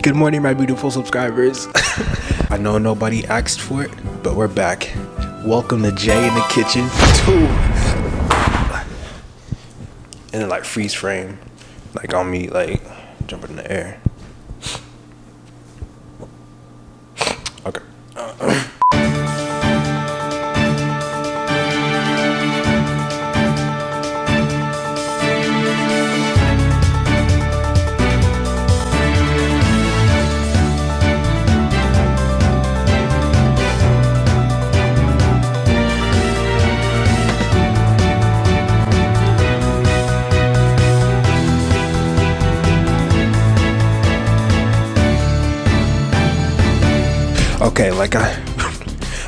Good morning, my beautiful subscribers. I know nobody asked for it, but we're back. Welcome to Jay in the Kitchen 2. And then like freeze frame, like on me, like jumping in the air. Okay.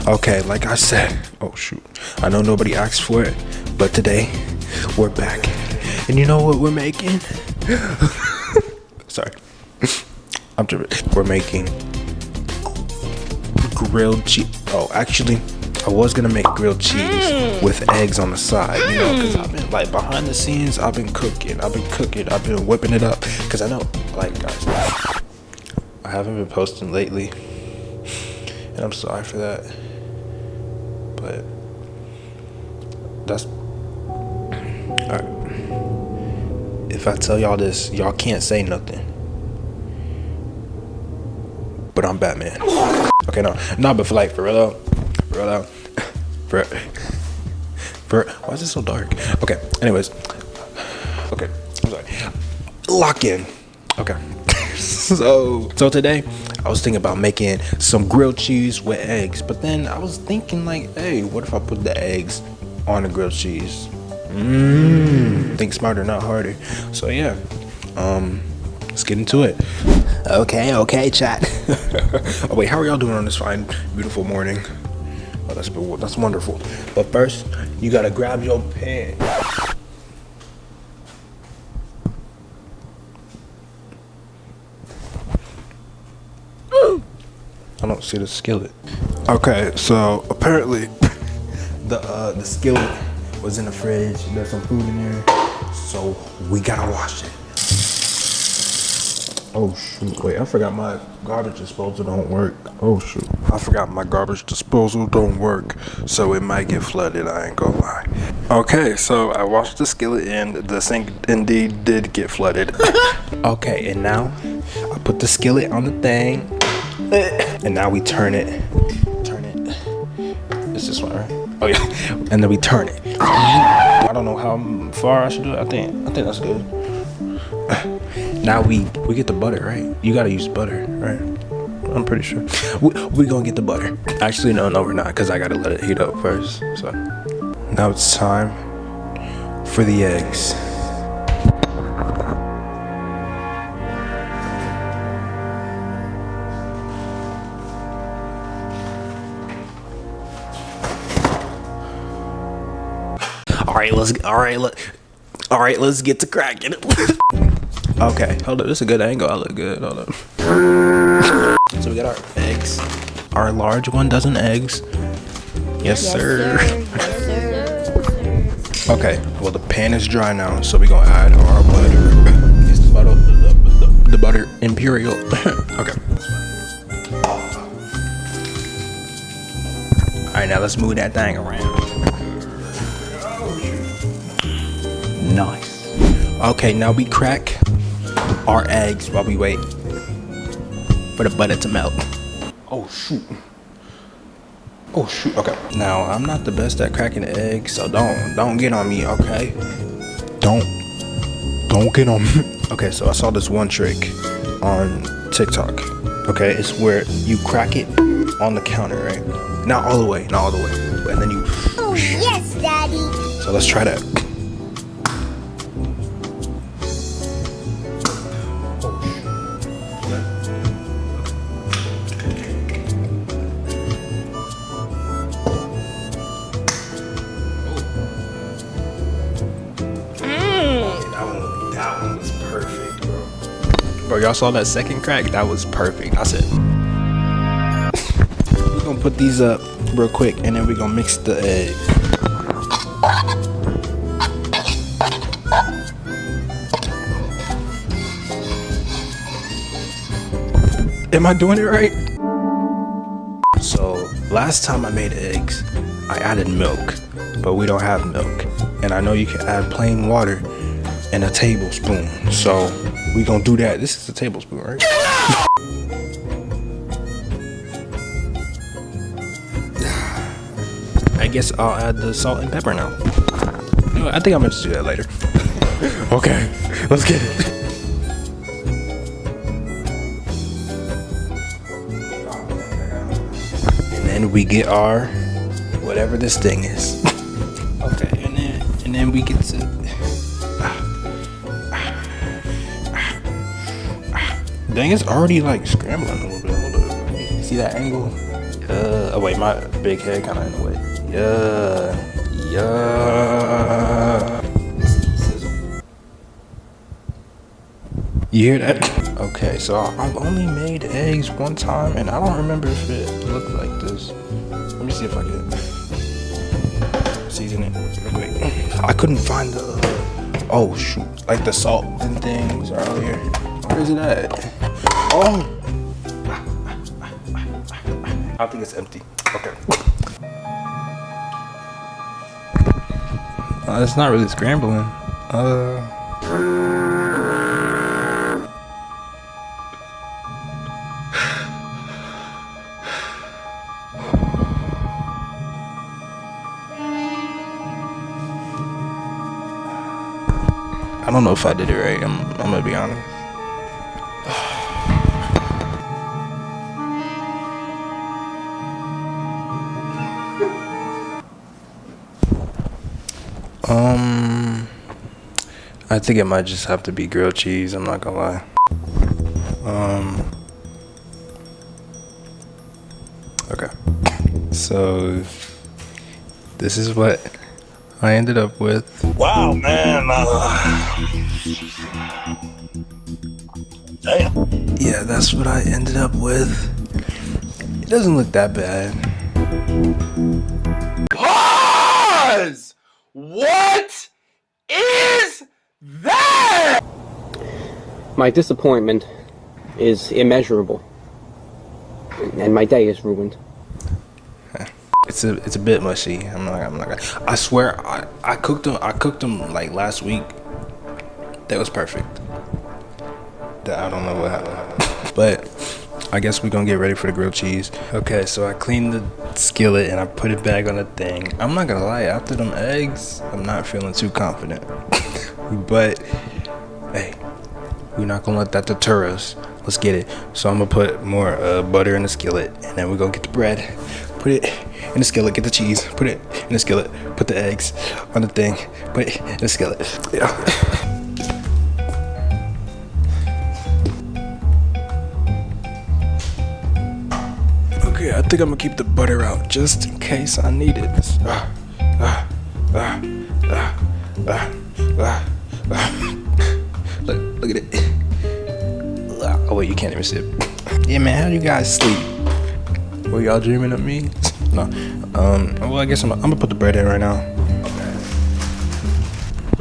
Okay, like I said, oh shoot, I know nobody asked for it, but today we're back. And you know what we're making? Sorry, I'm tripping. We're making grilled cheese. Oh, actually, I was gonna make grilled cheese with eggs on the side, you know, because I've been like behind the scenes, I've been cooking, I've been whipping it up, because I know, like, guys, I haven't been posting lately, and I'm sorry for that. But that's alright. If I tell y'all this, y'all can't say nothing. But I'm Batman. Okay, no, but for real though. Why is it so dark? Okay, anyways. Okay, I'm sorry. Lock in. Okay. So today I was thinking about making some grilled cheese with eggs, but then I was thinking like, hey, what if I put the eggs on the grilled cheese? Think smarter, not harder. So yeah, let's get into it. Okay, chat. Oh wait, how are y'all doing on this fine, beautiful morning? Oh, that's wonderful. But first, you gotta grab your pan. I don't see the skillet. Okay, so apparently the skillet was in the fridge. There's some food in there, so we gotta wash it. Oh shoot! Wait, I forgot my garbage disposal don't work. Oh shoot! I forgot my garbage disposal don't work, so it might get flooded. I ain't gonna lie. Okay, so I washed the skillet and the sink indeed did get flooded. Okay, and now I put the skillet on the thing. And now we turn it. It's this one, right? Oh yeah. And then we turn it. I don't know how far I should do it. I think that's good. Now we get the butter, right? You gotta use butter, right? I'm pretty sure. We gonna get the butter. Actually, no, we're not, because I gotta let it heat up first. So now it's time for the eggs. All right, let's get to cracking. Okay, hold up, this is a good angle. I look good. Hold up. So we got our eggs. Our large 1 dozen eggs. Yes, sir. Okay, well the pan is dry now, so we're gonna add our butter. It's the butter imperial. Okay. All right, now let's move that thing around. Nice. Okay, now we crack our eggs while we wait for the butter to melt. Oh shoot. Okay. Now I'm not the best at cracking the eggs, so don't get on me, okay? Don't get on me. Okay, so I saw this one trick on TikTok. Okay, it's where you crack it on the counter, right? Not all the way, and then you. Oh yes, Daddy. So let's try that. That one was perfect, bro. Bro, y'all saw that second crack? That was perfect. I said, we're gonna put these up real quick, and then we're gonna mix the egg. Am I doing it right? So last time I made eggs, I added milk, but we don't have milk. And I know you can add plain water and a tablespoon. So we gonna do that. This is a tablespoon, right? I guess I'll add the salt and pepper now. You know what, I think I'm gonna just do that later. Okay, let's get it. And then we get our whatever this thing is. Okay, and then we get to. Dang, it's already like scrambling a little bit. Hold up. See that angle? Oh wait, my big head kind of in the way. Yeah. You hear that? Okay, so I've only made eggs one time, and I don't remember if it looked like this. Let me see if I can season it real quick. I couldn't find the. Oh shoot! Like the salt and things earlier. Where is it at? Oh! I think it's empty. Okay. It's not really scrambling. I don't know if I did it right. I'm gonna be honest. I think it might just have to be grilled cheese, I'm not gonna lie. Okay. So this is what I ended up with. Wow, man. Damn. Yeah, that's what I ended up with. It doesn't look that bad. Pause! What is that? My disappointment is immeasurable, and my day is ruined. It's a bit mushy. I'm not. I swear, I cooked them like last week. That was perfect. I don't know what happened, but I guess we're gonna get ready for the grilled cheese. Okay, so I cleaned the skillet and I put it back on the thing. I'm not gonna lie, after them eggs, I'm not feeling too confident. But hey, we're not gonna let that deter us. Let's get it. So I'm gonna put more butter in the skillet, and then we're gonna get the bread, put it in the skillet, get the cheese, put it in the skillet, put the eggs on the thing, put it in the skillet. Yeah. Okay, I think I'm gonna keep the butter out just in case I need it. Look at it. Oh wait, you can't even see it. Yeah, man, how do you guys sleep? Were y'all dreaming of me? No. Well, I guess I'm gonna put the bread in right now.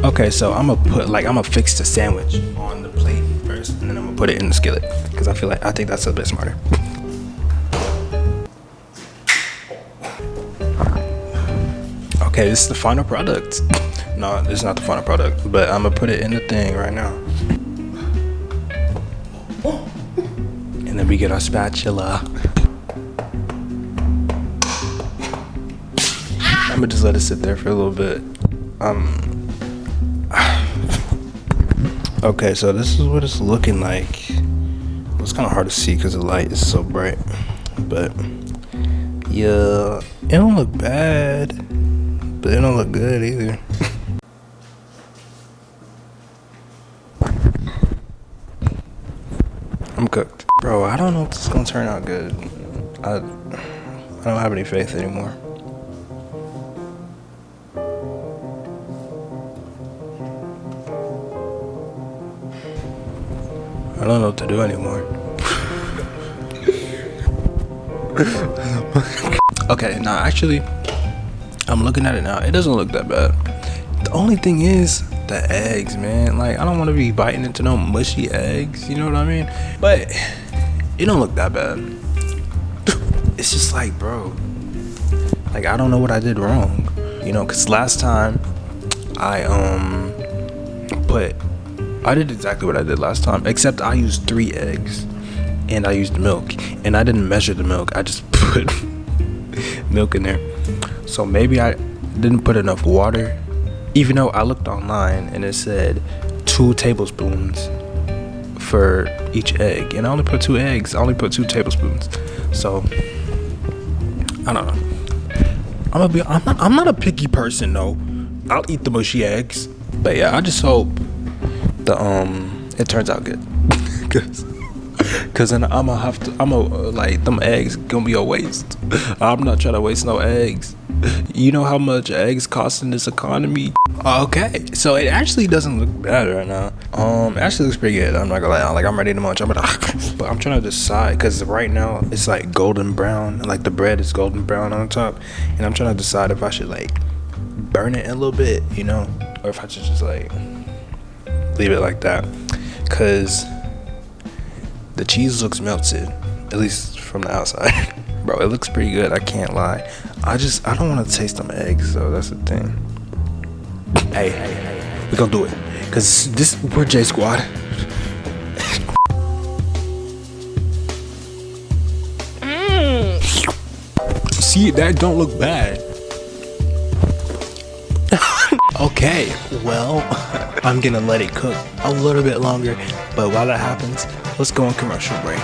Okay, so I'm gonna fix the sandwich on the plate first, and then I'm gonna put it in the skillet because I think that's a bit smarter. Okay, this is the final product. No, this is not the final product, but I'm gonna put it in the thing right now. And then we get our spatula. I'm gonna just let it sit there for a little bit. Okay, so this is what it's looking like. It's kind of hard to see because the light is so bright, but yeah, it don't look bad, but it don't look good either. I'm cooked, bro. I don't know if this is gonna turn out good. I don't have any faith anymore. I don't know what to do anymore. Okay, nah, actually, I'm looking at it now. It doesn't look that bad. The only thing is the eggs, man. Like, I don't want to be biting into no mushy eggs. You know what I mean? But it don't look that bad. It's just like, bro, like I don't know what I did wrong, you know, because last time I did exactly what I did last time, except I used 3 eggs and I used milk, and I didn't measure the milk. I just put milk in there. So maybe I didn't put enough water, even though I looked online and it said 2 tablespoons for each egg, and I only put 2 eggs. I only put 2 tablespoons. So I don't know. I'm not a picky person though. I'll eat the mushy eggs. But yeah, I just hope it turns out good. Cause then I'm like, them eggs gonna be a waste. I'm not trying to waste no eggs. You know how much eggs cost in this economy? Okay, so it actually doesn't look bad right now. It actually looks pretty good. I'm not gonna lie. Like, I'm ready to munch. But I'm trying to decide, cause right now it's like golden brown. Like the bread is golden brown on top, and I'm trying to decide if I should like burn it a little bit, you know, or if I should just like leave it like that. Cause the cheese looks melted, at least from the outside. Bro, it looks pretty good, I can't lie. I don't want to taste them eggs, so that's the thing. Hey, we gonna do it. Cause we're J Squad. See, that don't look bad. Okay, well, I'm gonna let it cook a little bit longer, but while that happens, let's go on commercial break.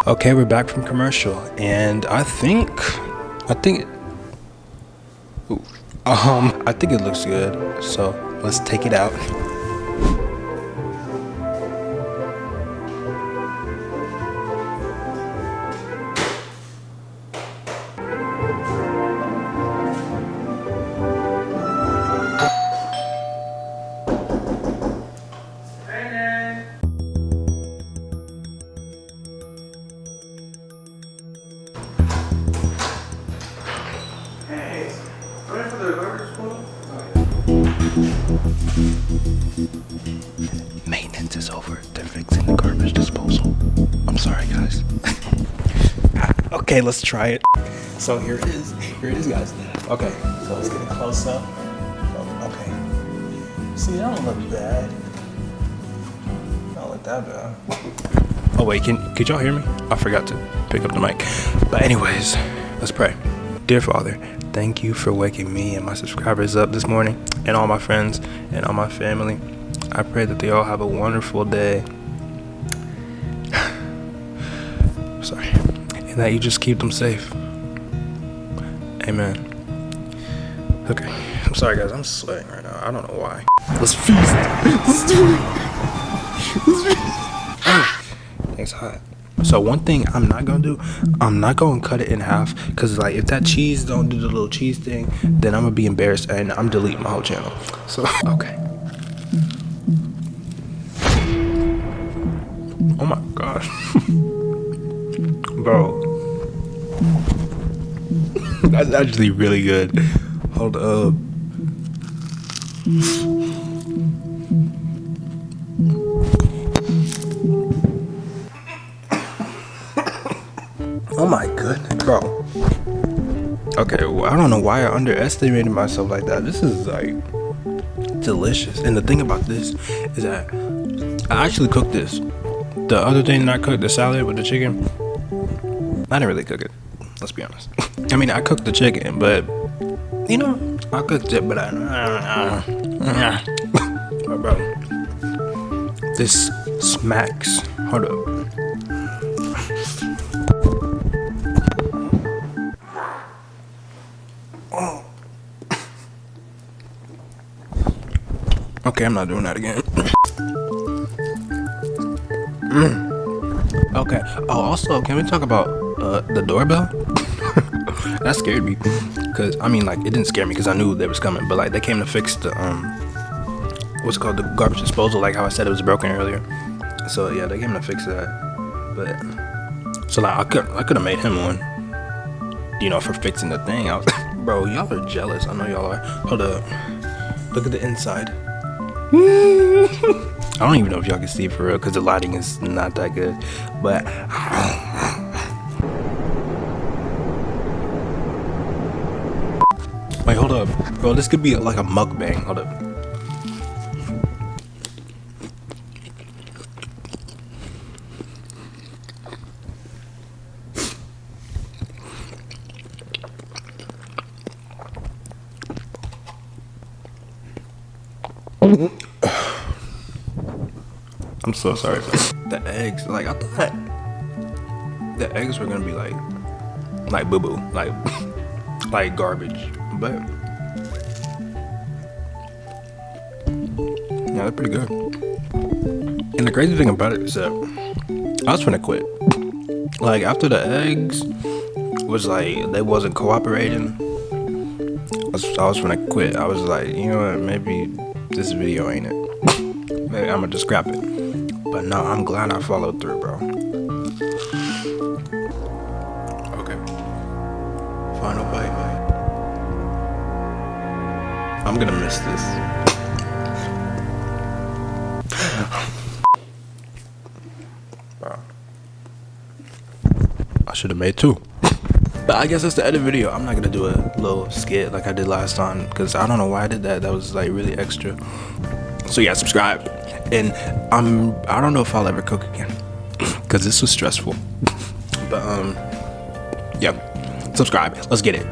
Okay, we're back from commercial, and I think it looks good. So let's take it out. Maintenance is over. They're fixing the garbage disposal. I'm sorry, guys. Okay, let's try it. So here it is. Here it is, guys. Okay, so let's get a close up. Okay. See, that don't look bad. Don't look that bad. Oh wait, could y'all hear me? I forgot to pick up the mic. But anyways, let's pray. Dear Father, thank you for waking me and my subscribers up this morning, and all my friends and all my family. I pray that they all have a wonderful day. Sorry. And that you just keep them safe. Amen. Okay. I'm sorry, guys. I'm sweating right now. I don't know why. Let's feast. Let's do it. It's hot. So one thing I'm not gonna do, I'm not gonna cut it in half, cause like if that cheese don't do the little cheese thing, then I'm gonna be embarrassed and I'm deleting my whole channel. So okay. Oh my gosh, bro, that's actually really good. Hold up. Oh my goodness, bro. Okay, well, I don't know why I underestimated myself like that. This is like delicious. And the thing about this is that I actually cooked this. The other thing that I cooked, the salad with the chicken, I didn't really cook it. Let's be honest. I mean, I cooked the chicken, but you know, I cooked it, but bro, this smacks. Hold up. Okay, I'm not doing that again. Okay. Oh, also, can we talk about the doorbell? That scared me, cause I mean, like, it didn't scare me because I knew they was coming, but like they came to fix the what's it called, the garbage disposal, like how I said it was broken earlier. So yeah, they came to fix that. But so like I could have made him one, you know, for fixing the thing. I was, bro, y'all are jealous. I know y'all are. Hold up, look at the inside. I don't even know if y'all can see it for real because the lighting is not that good, but wait, hold up, bro, this could be like a mukbang. Hold up. I'm so sorry. The eggs, like I thought the eggs were gonna be like boo boo, like garbage, but yeah, they're pretty good. And the crazy thing about it is that I was finna quit. Like after the eggs was like they wasn't cooperating, I was finna quit. I was like, you know what, maybe this video ain't it. Maybe I'm gonna just scrap it. But no, I'm glad I followed through, bro. Okay. Final bite. I'm gonna miss this. Bro. I should have made two. But I guess that's the edit video. I'm not gonna do a little skit like I did last time because I don't know why I did that. That was like really extra. So yeah, subscribe. And I don't know if I'll ever cook again because this was stressful. But yeah, subscribe. Let's get it.